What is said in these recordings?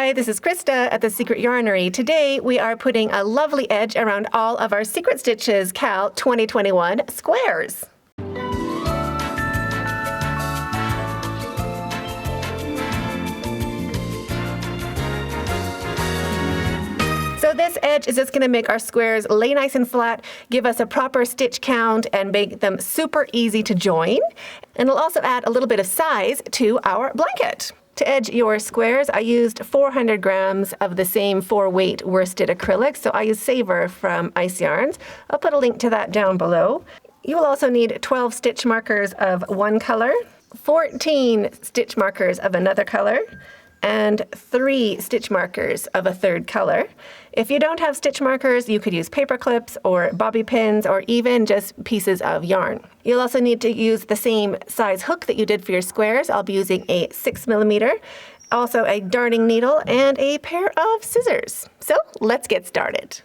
Hi, this is Krista at the Secret Yarnery. Today we are putting a lovely edge around all of our Secret Stitches Cal 2021 squares. So this edge is just going to make our squares lay nice and flat, give us a proper stitch count, and make them super easy to join. And it'll also add a little bit of size to our blanket. To edge your squares, I used 400 grams of the same 4-weight worsted acrylic, so I use Savor from Ice Yarns. I'll put a link to that down below. You will also need 12 stitch markers of one color, 14 stitch markers of another color, and 3 stitch markers of a third color. If you don't have stitch markers, you could use paper clips or bobby pins or even just pieces of yarn. You'll also need to use the same size hook that you did for your squares. I'll be using a 6mm, also a darning needle, and a pair of scissors. So let's get started.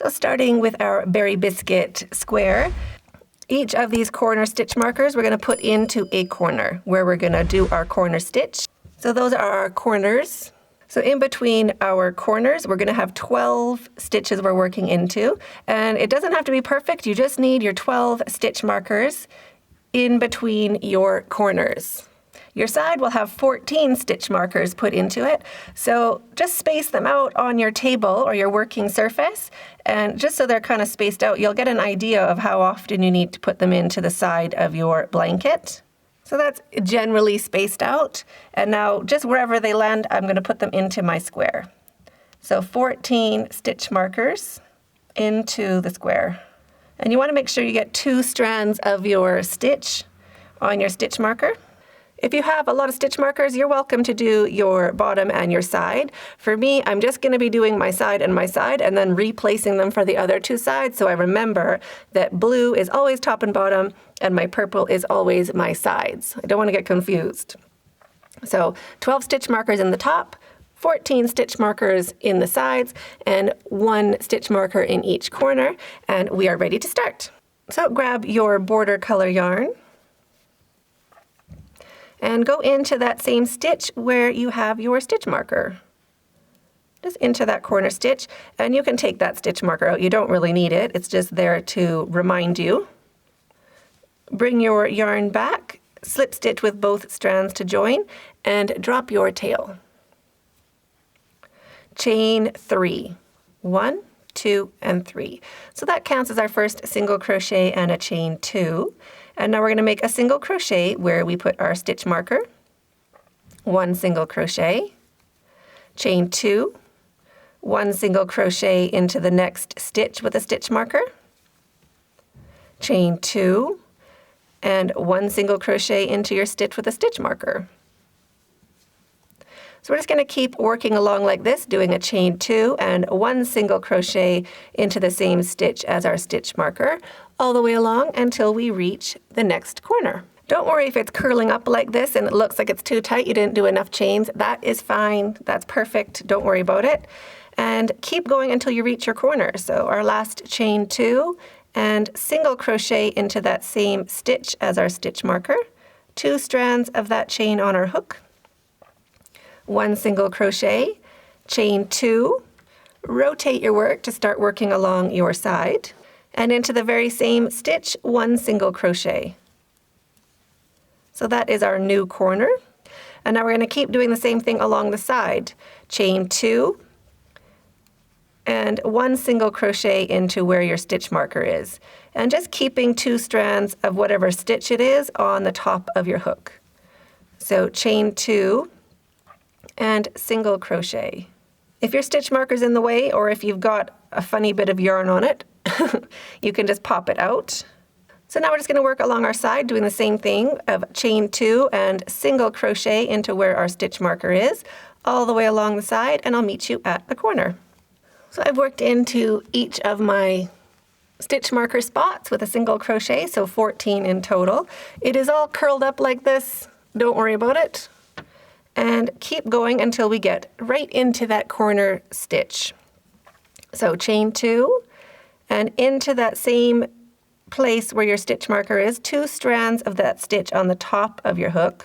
So starting with our berry biscuit square, each of these corner stitch markers we're going to put into a corner where we're going to do our corner stitch. So those are our corners. So in between our corners, we're going to have 12 stitches we're working into. And it doesn't have to be perfect. You just need your 12 stitch markers in between your corners. Your side will have 14 stitch markers put into it, so just space them out on your table or your working surface, and just so they're kind of spaced out, you'll get an idea of how often you need to put them into the side of your blanket. So that's generally spaced out, and now just wherever they land, I'm going to put them into my square. So 14 stitch markers into the square. And you want to make sure you get 2 strands of your stitch on your stitch marker. If you have a lot of stitch markers, you're welcome to do your bottom and your side. For me, I'm just going to be doing my side and then replacing them for the other 2 sides, so I remember that blue is always top and bottom and my purple is always my sides. I don't want to get confused. So 12 stitch markers in the top, 14 stitch markers in the sides, and 1 stitch marker in each corner, and we are ready to start. So grab your border color yarn and go into that same stitch where you have your stitch marker. Just into that corner stitch, and you can take that stitch marker out. You don't really need it. It's just there to remind you. Bring your yarn back, slip stitch with both strands to join, and drop your tail. Chain 3. 1, 2, and 3. So that counts as our first single crochet and a chain 2. And now we're going to make a single crochet where we put our stitch marker, 1 single crochet, chain 2, 1 single crochet into the next stitch with a stitch marker, chain 2, and 1 single crochet into your stitch with a stitch marker. So we're just going to keep working along like this, doing a chain 2 and 1 single crochet into the same stitch as our stitch marker, all the way along until we reach the next corner. Don't worry if it's curling up like this and it looks like it's too tight, you didn't do enough chains. That is fine. That's perfect. Don't worry about it. And keep going until you reach your corner. So our last chain 2 and single crochet into that same stitch as our stitch marker, 2 strands of that chain on our hook, 1 single crochet, chain 2, rotate your work to start working along your side, and into the very same stitch, 1 single crochet. So that is our new corner. And now we're going to keep doing the same thing along the side. Chain 2 and 1 single crochet into where your stitch marker is. And just keeping 2 strands of whatever stitch it is on the top of your hook. So chain 2 and single crochet. If your stitch marker's in the way, or if you've got a funny bit of yarn on it, you can just pop it out. So now we're just going to work along our side doing the same thing of chain 2 and single crochet into where our stitch marker is, all the way along the side, and I'll meet you at the corner. So I've worked into each of my stitch marker spots with a single crochet, so 14 in total. It is all curled up like this. don't worry about it. And keep going until we get right into that corner stitch. So chain 2, and into that same place where your stitch marker is, 2 strands of that stitch on the top of your hook.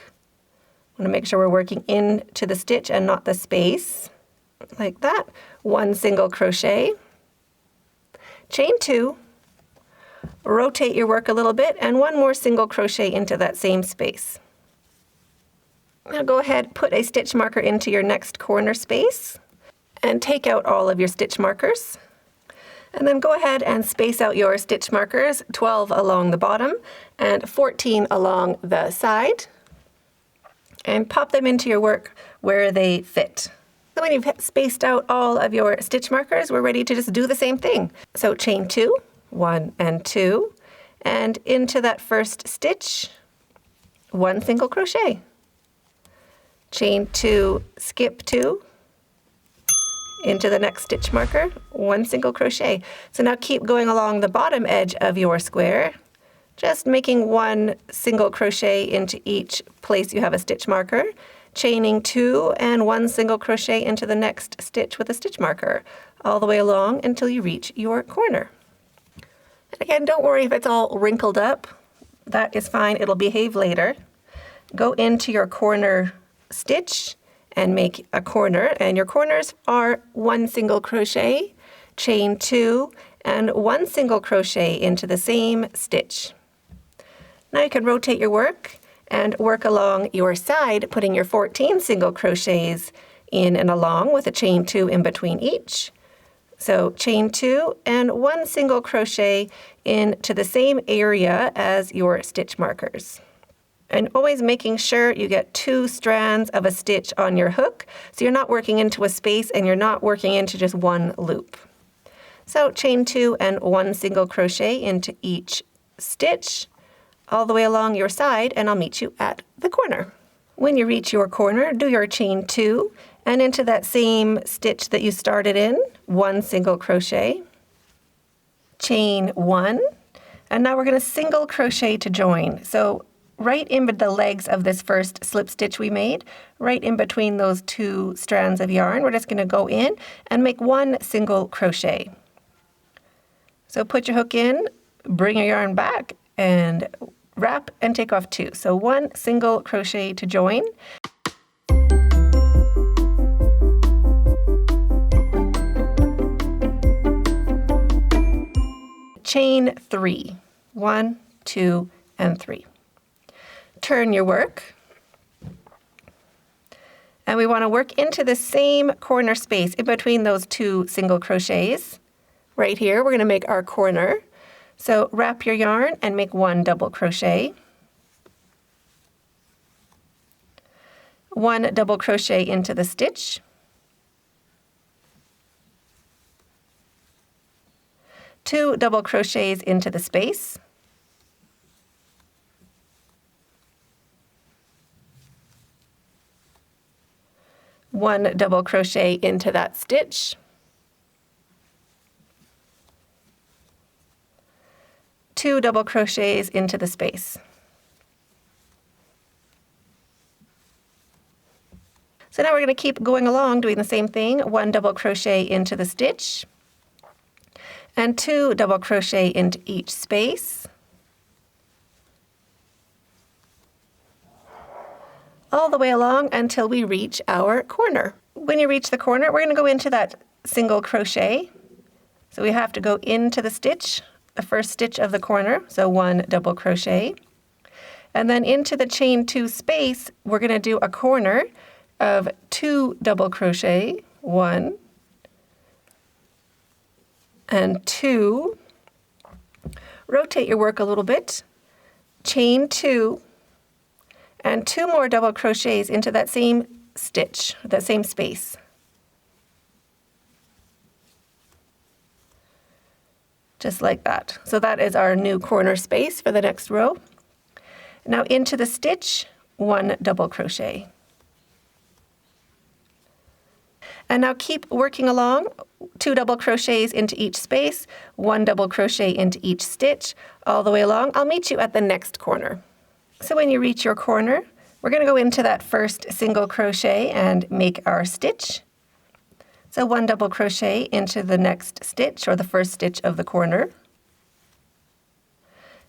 I want to make sure we're working into the stitch and not the space, like that. 1 single crochet, chain 2, rotate your work a little bit, and 1 more single crochet into that same space. Now go ahead, put a stitch marker into your next corner space and take out all of your stitch markers. And then go ahead and space out your stitch markers, 12 along the bottom and 14 along the side, and pop them into your work where they fit. So when you've spaced out all of your stitch markers, we're ready to just do the same thing. So chain 2, 1 and 2, and into that first stitch, 1 single crochet. Chain 2, skip 2, into the next stitch marker, 1 single crochet. So now keep going along the bottom edge of your square, just making 1 single crochet into each place you have a stitch marker, chaining 2 and 1 single crochet into the next stitch with a stitch marker, all the way along until you reach your corner. And again, don't worry if it's all wrinkled up. That is fine, it'll behave later. Go into your corner stitch and make a corner, and your corners are 1 single crochet, chain 2, and 1 single crochet into the same stitch. Now you can rotate your work and work along your side, putting your 14 single crochets in and along with a chain 2 in between each. So chain 2 and 1 single crochet into the same area as your stitch markers. And always making sure you get 2 strands of a stitch on your hook, so you're not working into a space and you're not working into just 1 loop. So chain 2 and 1 single crochet into each stitch all the way along your side, and I'll meet you at the corner. When you reach your corner, do your chain 2 and into that same stitch that you started in, 1 single crochet, chain 1, and now we're going to single crochet to join. So right in the legs of this first slip stitch we made, right in between those 2 strands of yarn, we're just going to go in and make 1 single crochet. So put your hook in, bring your yarn back, and wrap and take off 2. So 1 single crochet to join. Chain 3, 1, 2, and 3. Turn your work, and we want to work into the same corner space in between those 2 single crochets. Right here, we're going to make our corner. So wrap your yarn and make 1 double crochet, 1 double crochet into the stitch, 2 double crochets into the space, 1 double crochet into that stitch, 2 double crochets into the space. So now we're going to keep going along doing the same thing, 1 double crochet into the stitch, and 2 double crochet into each space, all the way along until we reach our corner. When you reach the corner, we're going to go into that single crochet. So we have to go into the stitch, the first stitch of the corner, so 1 double crochet. And then into the chain 2 space, we're going to do a corner of 2 double crochet, 1 and 2. Rotate your work a little bit, chain 2, and 2 more double crochets into that same stitch, that same space. Just like that. So that is our new corner space for the next row. Now into the stitch, 1 double crochet. And now keep working along, 2 double crochets into each space, 1 double crochet into each stitch, all the way along. I'll meet you at the next corner. So when you reach your corner, We're going to go into that first single crochet and make our stitch. So 1 double crochet into the next stitch, or the first stitch of the corner.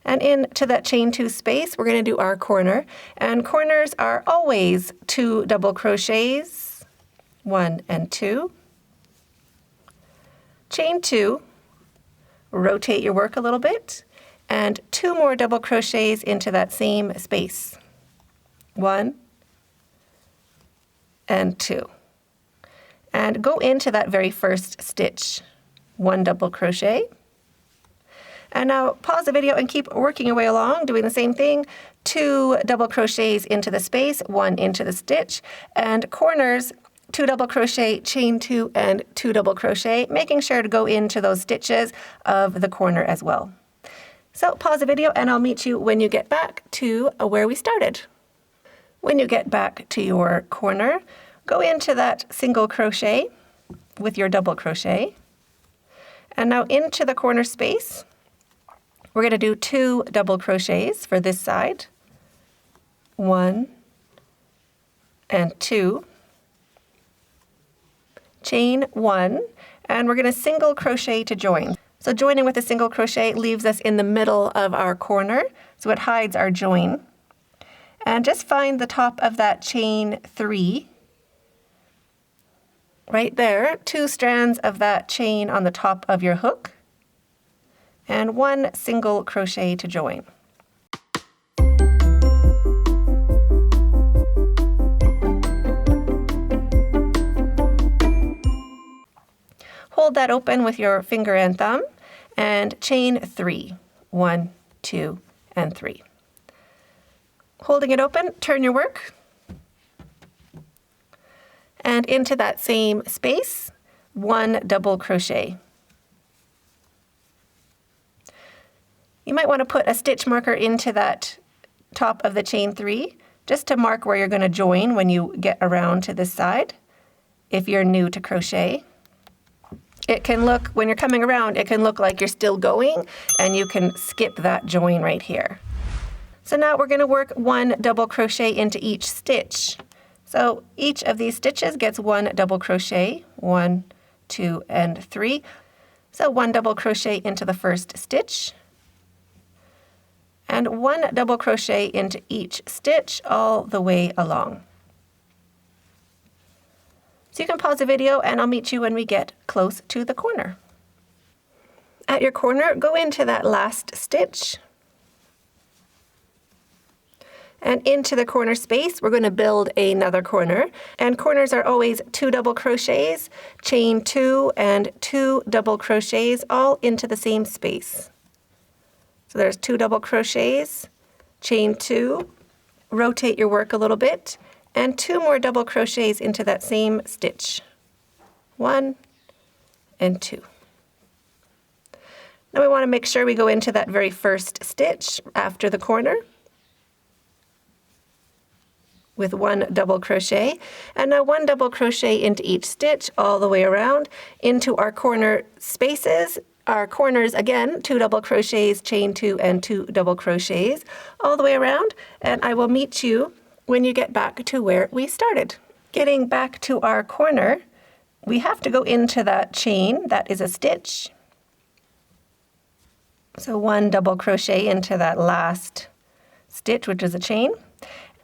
And into that chain 2 space, we're going to do our corner. And corners are always 2 double crochets, 1 and 2. Chain 2, rotate your work a little bit, and 2 more double crochets into that same space. 1 and 2. And go into that very first stitch. 1 double crochet. And now pause the video and keep working your way along, doing the same thing. 2 double crochets into the space, 1 into the stitch, and corners, 2 double crochet, chain 2, and 2 double crochet, making sure to go into those stitches of the corner as well. So pause the video and I'll meet you when you get back to where we started. When you get back to your corner, go into that single crochet with your double crochet. And now into the corner space, we're going to do 2 double crochets for this side. 1 and 2. Chain 1, and we're going to single crochet to join. So joining with a single crochet leaves us in the middle of our corner, so it hides our join. And just find the top of that chain 3. Right there, 2 strands of that chain on the top of your hook, and 1 single crochet to join. Hold that open with your finger and thumb and chain 3. 1, 2, and 3. Holding it open, turn your work. And into that same space, 1 double crochet. You might want to put a stitch marker into that top of the chain 3, just to mark where you're going to join when you get around to this side, if you're new to crochet. It can look, when you're coming around, it can look like you're still going, and you can skip that join right here. So now we're going to work 1 double crochet into each stitch. So each of these stitches gets 1 double crochet, 1, 2, and 3. So 1 double crochet into the first stitch, and 1 double crochet into each stitch all the way along. So you can pause the video and I'll meet you when we get close to the corner. At your corner, go into that last stitch. And into the corner space, we're going to build another corner. And corners are always 2 double crochets, chain 2, and 2 double crochets all into the same space. So there's 2 double crochets, chain 2, rotate your work a little bit, and 2 more double crochets into that same stitch. 1 and 2. Now we want to make sure we go into that very first stitch after the corner with 1 double crochet, and now 1 double crochet into each stitch all the way around into our corner spaces. Our corners, again, 2 double crochets, chain 2, and 2 double crochets all the way around, and I will meet you when you get back to where we started. Getting back to our corner, we have to go into that chain that is a stitch. So 1 double crochet into that last stitch, which is a chain.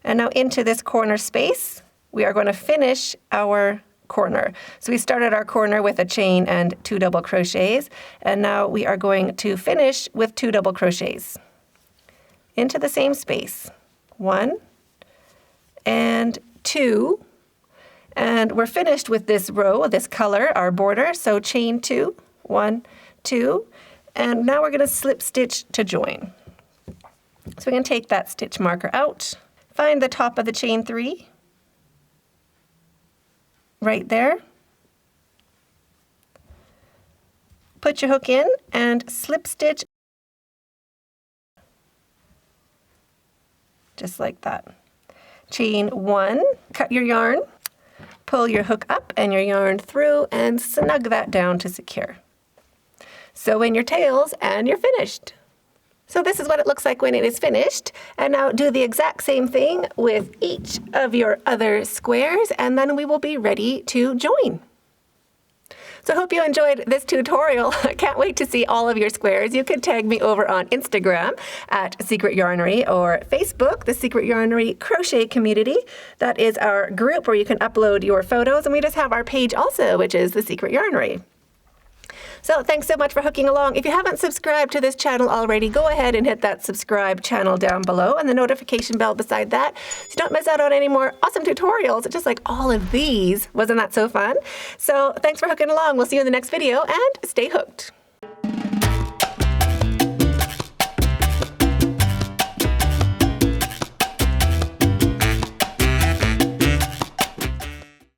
And now into this corner space, we are going to finish our corner. So we started our corner with a chain and 2 double crochets, and now we are going to finish with 2 double crochets into the same space. 1 and 2, and we're finished with this row, this color, our border, so chain 2, 1, 2, and now we're going to slip stitch to join. So we're going to take that stitch marker out, find the top of the chain 3, right there, put your hook in and slip stitch just like that. Chain 1, cut your yarn, pull your hook up and your yarn through, and snug that down to secure. Sew in your tails and you're finished. So this is what it looks like when it is finished. And now do the exact same thing with each of your other squares, and then we will be ready to join. So I hope you enjoyed this tutorial. I can't wait to see all of your squares. You can tag me over on Instagram at Secret Yarnery or Facebook, the Secret Yarnery Crochet Community. That is our group where you can upload your photos, and we just have our page also, which is the Secret Yarnery. So thanks so much for hooking along. If you haven't subscribed to this channel already, go ahead and hit that subscribe channel down below and the notification bell beside that so you don't miss out on any more awesome tutorials, just like all of these. Wasn't that so fun? So thanks for hooking along. We'll see you in the next video, and stay hooked.